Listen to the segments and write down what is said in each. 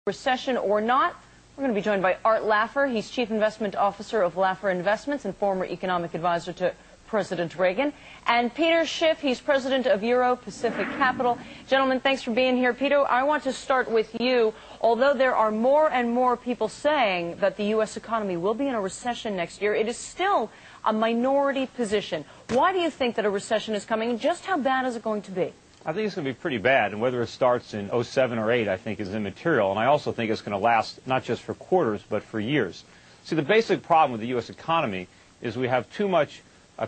Recession or not, we're going to be joined by Art Laffer. He's Chief Investment Officer of Laffer Investments and former economic advisor to President Reagan. And Peter Schiff, he's president of Euro Pacific Capital. Gentlemen, thanks for being here. Peter, I want to start with you. Although there are more and more people saying that the U.S. economy will be in a recession next year, it is still a minority position. Why do you think that a recession is coming, and just how bad is it going to be? I think it's going to be pretty bad, and whether it starts in 07 or 8, I think, is immaterial. And I also think it's going to last not just for quarters, but for years. See, the basic problem with the U.S. economy is we have too much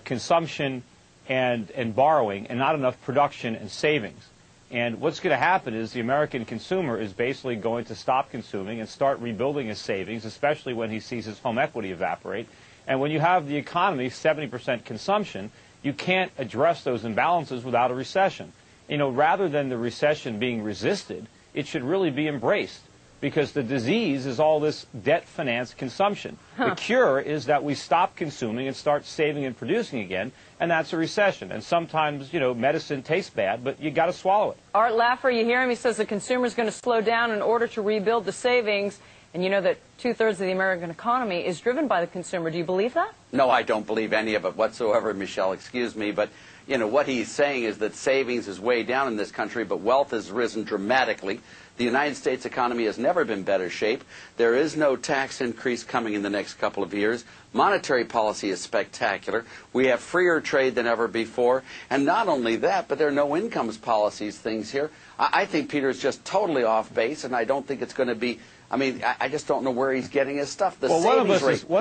consumption and borrowing and not enough production and savings. And what's going to happen is the American consumer is basically going to stop consuming and start rebuilding his savings, especially when he sees his home equity evaporate. And when you have the economy 70% consumption, you can't address those imbalances without a recession. You know, rather than the recession being resisted, it should really be embraced, because the disease is all this debt-financed consumption. The cure is that we stop consuming and start saving and producing again, and that's a recession. And sometimes, you know, medicine tastes bad, but you got to swallow it. Art Laffer, you hear him? He says the consumer is going to slow down in order to rebuild the savings. And you know that two-thirds of the American economy is driven by the consumer. Do you believe that? No, I don't believe any of it whatsoever, Michelle. Excuse me. But, you know, what he's saying is that savings is way down in this country, but wealth has risen dramatically. The United States economy has never been in better shape. There is no tax increase coming in the next couple of years. Monetary policy is spectacular. We have freer trade than ever before. And not only that, but there are no incomes policies things here. I think Peter's just totally off base, and I don't think it's going to be... I mean, I just don't know where he's getting his stuff. Well, one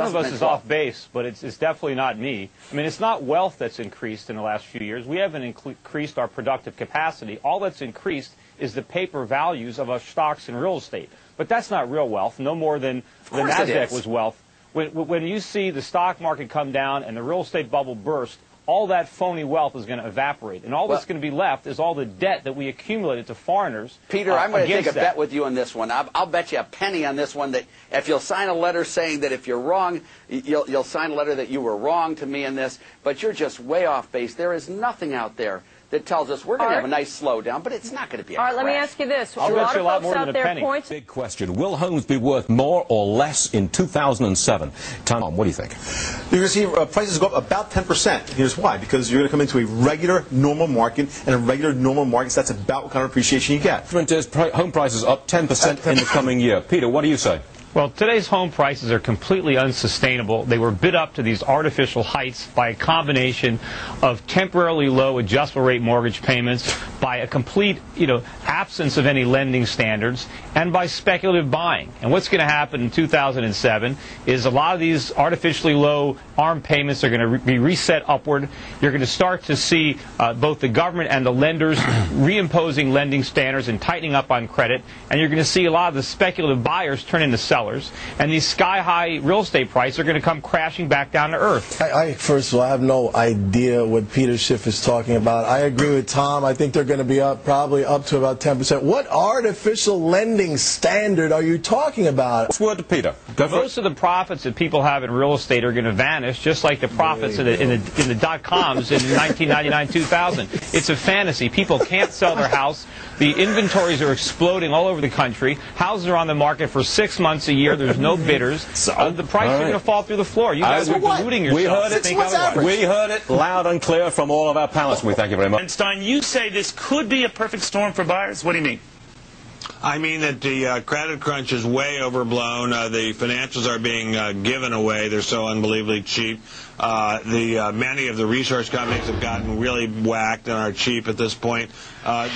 of us is off base, but it's definitely not me. I mean, it's not wealth that's increased in the last few years. We haven't increased our productive capacity. All that's increased is the paper values of our stocks and real estate. But that's not real wealth, no more than the NASDAQ was wealth. When you see the stock market come down and the real estate bubble burst, all that phony wealth is going to evaporate. And all that's going to be left is all the debt that we accumulated to foreigners. Peter, I'm going to take a bet with you on this one. I'll bet you a penny on this one that if you'll sign a letter saying that if you're wrong, you'll sign a letter that you were wrong to me in this, but you're just way off base. There is nothing out there that tells us we're going to have a nice slowdown, but it's not going to be a crash. All right, let me ask you this. I'll bet you a lot more than a penny. Big question. Will homes be worth more or less in 2007? Tom, what do you think? You're going to see prices go up about 10%. Here's why. Because you're going to come into a regular, normal market, and in regular, normal markets, that's about what kind of appreciation you get. Home prices up 10% in the coming year. Peter, what do you say? Well, today's home prices are completely unsustainable. They were bid up to these artificial heights by a combination of temporarily low adjustable rate mortgage payments, by a complete, absence of any lending standards, and by speculative buying. And what's going to happen in 2007 is a lot of these artificially low ARM payments are going to be reset upward. You're going to start to see both the government and the lenders reimposing lending standards and tightening up on credit. And you're going to see a lot of the speculative buyers turn into sellers. And these sky-high real estate prices are going to come crashing back down to earth. First of all, I have no idea what Peter Schiff is talking about. I agree with Tom. I think they're going to be probably up to about 10%. What artificial lending standard are you talking about? What's word to Peter? Most of the profits that people have in real estate are going to vanish, just like the profits in the dot-coms in 1999-2000. It's a fantasy. People can't sell their house. The inventories are exploding all over the country. Houses are on the market for 6 months a year. There's no bidders. The prices are going to fall through the floor. You guys are deluding yourself. We heard it loud and clear from all of our panelists. We thank you very much. And Stein, you say this could be a perfect storm for buyers. What do you mean? I mean that the credit crunch is way overblown. The financials are being given away. They're so unbelievably cheap. Many of the resource companies have gotten really whacked and are cheap at this point. The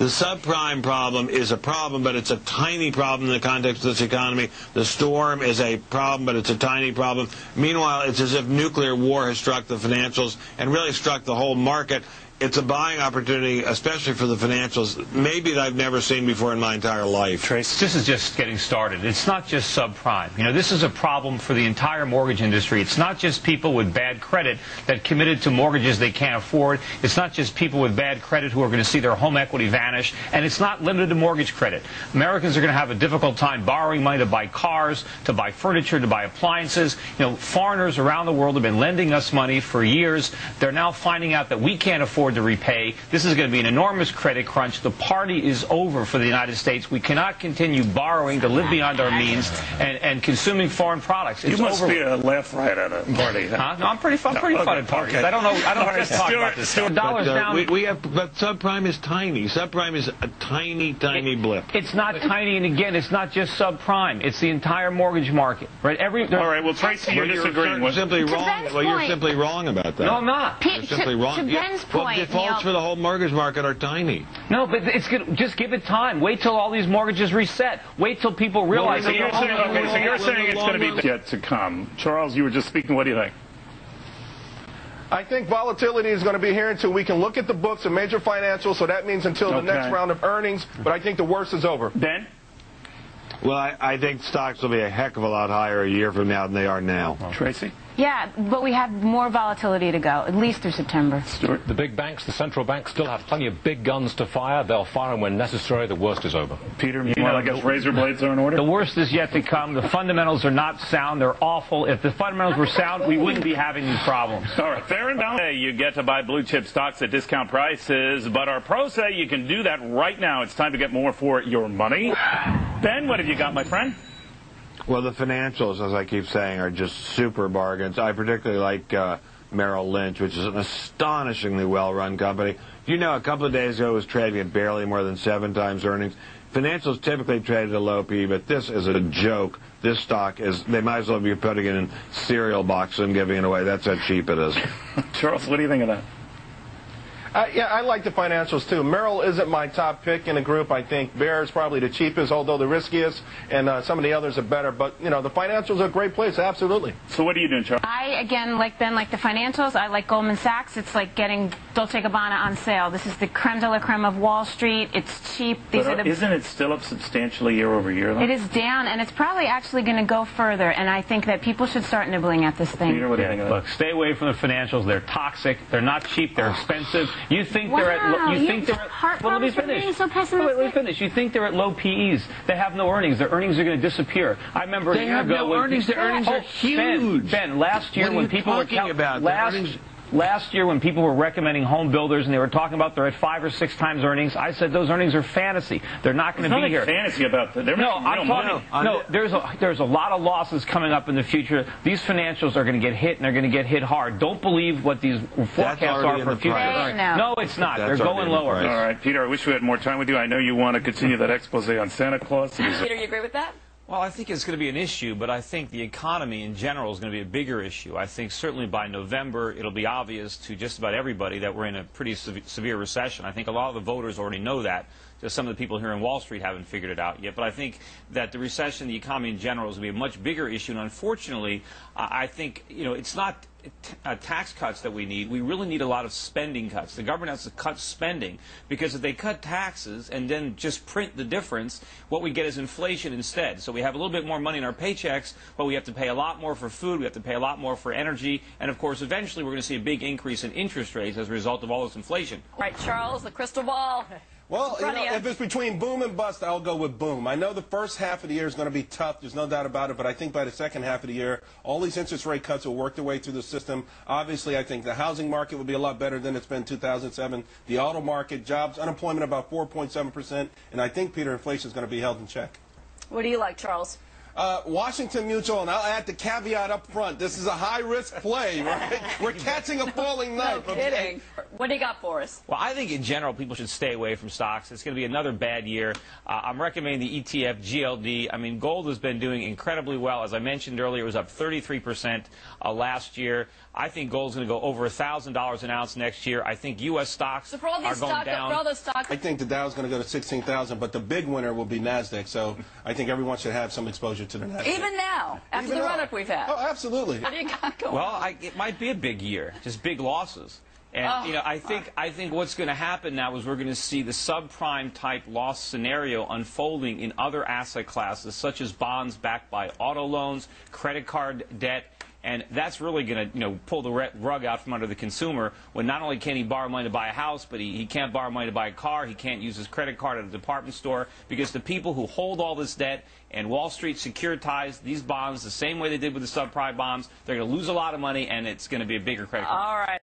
subprime problem is a problem, but it's a tiny problem in the context of this economy. The storm is a problem, but it's a tiny problem. Meanwhile, it's as if nuclear war has struck the financials and really struck the whole market. It's a buying opportunity, especially for the financials, maybe that I've never seen before in my entire life. Trace, this is just getting started. It's not just subprime. This is a problem for the entire mortgage industry. It's not just people with bad credit that committed to mortgages they can't afford. It's not just people with bad credit who are going to see their home equity vanish. And it's not limited to mortgage credit. Americans are going to have a difficult time borrowing money to buy cars, to buy furniture, to buy appliances. Foreigners around the world have been lending us money for years. They're now finding out that we can't afford afford to repay. This is going to be an enormous credit crunch. The party is over for the United States. We cannot continue borrowing to live beyond our means and consuming foreign products. It's you must over. be a laugh right at a party. Huh? No, I'm pretty fun at parties. Okay. I don't just talk about this. Dollars down. But subprime is tiny. Subprime is a tiny blip. It's not tiny, and again, it's not just subprime. It's the entire mortgage market, right? All right. Well, Tracy, you're disagreeing with. Simply wrong. Well, you're simply wrong about that. No, I'm not. You're simply wrong. To Ben's point, defaults for the whole mortgage market are tiny. No, but it's good. Just give it time. Wait till all these mortgages reset. Wait till people realize. So you're saying it's going to be yet to come. Charles, you were just speaking. What do you think? I think volatility is going to be here until we can look at the books of major financials, so that means until the next round of earnings, but I think the worst is over. Ben? Well, I think stocks will be a heck of a lot higher a year from now than they are now. Tracy? Yeah, but we have more volatility to go, at least through September. Stuart? The big banks, the central banks, still have plenty of big guns to fire. They'll fire them when necessary. The worst is over. Peter, I guess razor blades are in order? The worst is yet to come. The fundamentals are not sound. They're awful. If the fundamentals were sound, we wouldn't be having these problems. All right, fair and balanced. You get to buy blue chip stocks at discount prices, but our pros say you can do that right now. It's time to get more for your money. Ben, what have you got, my friend? Well, the financials, as I keep saying, are just super bargains. I particularly like Merrill Lynch, which is an astonishingly well-run company. You know, a couple of days ago it was trading at barely more than 7 times earnings. Financials typically trade at a low P, but this is a joke. This stock is, they might as well be putting it in cereal boxes and giving it away. That's how cheap it is. Charles, what do you think of that? Yeah, I like the financials, too. Merrill isn't my top pick in the group. I think Bear is probably the cheapest, although the riskiest, and some of the others are better. But, you know, the financials are a great place, absolutely. So what are you doing, Charles? I, again, like Ben, like the financials. I like Goldman Sachs. It's like getting Dolce & Gabbana on sale. This is the creme de la creme of Wall Street. It's cheap. Isn't it still up substantially year over year, though? It is down, and it's probably actually going to go further, and I think that people should start nibbling at this thing. Peter, what do you think of that? Look, stay away from the financials. They're toxic. They're not cheap. They're expensive. You think Wow, they're at well, let me finish. So pessimistic. Let me finish. You think they're at low PEs. They have no earnings. Their earnings are going to disappear. I remember a year ago. No earnings. Their earnings are huge. Ben, last year when people were talking about last year when people were recommending home builders and they were talking about they're at 5 or 6 times earnings, I said those earnings are fantasy. They're not going to be here. There's nothing fantasy about that. No, I'm talking. No, there's a lot of losses coming up in the future. These financials are going to get hit, and they're going to get hit hard. Don't believe what these forecasts are for future. No, it's not. They're going lower. All right, Peter, I wish we had more time with you. I know you want to continue that expose on Santa Claus. Peter, you agree with that? Well, I think it's going to be an issue, but I think the economy in general is going to be a bigger issue. I think certainly by November it'll be obvious to just about everybody that we're in a pretty severe recession. I think a lot of the voters already know that. Just some of the people here in Wall Street haven't figured it out yet. But I think that the recession, the economy in general, is going to be a much bigger issue. And unfortunately, I think, you know, it's not tax cuts that we need. We really need a lot of spending cuts. The government has to cut spending because if they cut taxes and then just print the difference, what we get is inflation instead. So we have a little bit more money in our paychecks, but we have to pay a lot more for food. We have to pay a lot more for energy. And, of course, eventually we're going to see a big increase in interest rates as a result of all this inflation. All right, Charles, the crystal ball. Well, you know, if it's between boom and bust, I'll go with boom. I know the first half of the year is going to be tough. There's no doubt about it. But I think by the second half of the year, all these interest rate cuts will work their way through the system. Obviously, I think the housing market will be a lot better than it's been in 2007. The auto market, jobs, unemployment about 4.7%. And I think, Peter, inflation is going to be held in check. What do you like, Charles? Washington Mutual, and I'll add the caveat up front. This is a high-risk play, right? We're catching a falling knife. No kidding. What do you got for us? Well, I think in general people should stay away from stocks. It's going to be another bad year. I'm recommending the ETF GLD. I mean, gold has been doing incredibly well. As I mentioned earlier, it was up 33% last year. I think gold's going to go over $1,000 an ounce next year. I think U.S. stocks are going down. For all those stocks, I think the Dow's going to go to 16,000, but the big winner will be NASDAQ. So I think everyone should have some exposure to the NASDAQ. Even now, after the run-up we've had. Oh, absolutely. What do you got going? Well, it might be a big year, just big losses. And, you know, I think what's going to happen now is we're going to see the subprime type loss scenario unfolding in other asset classes, such as bonds backed by auto loans, credit card debt. And that's really going to, you know, pull the rug out from under the consumer when not only can he borrow money to buy a house, but he can't borrow money to buy a car. He can't use his credit card at a department store because the people who hold all this debt and Wall Street securitized these bonds the same way they did with the subprime bonds, they're going to lose a lot of money and it's going to be a bigger credit card. All right.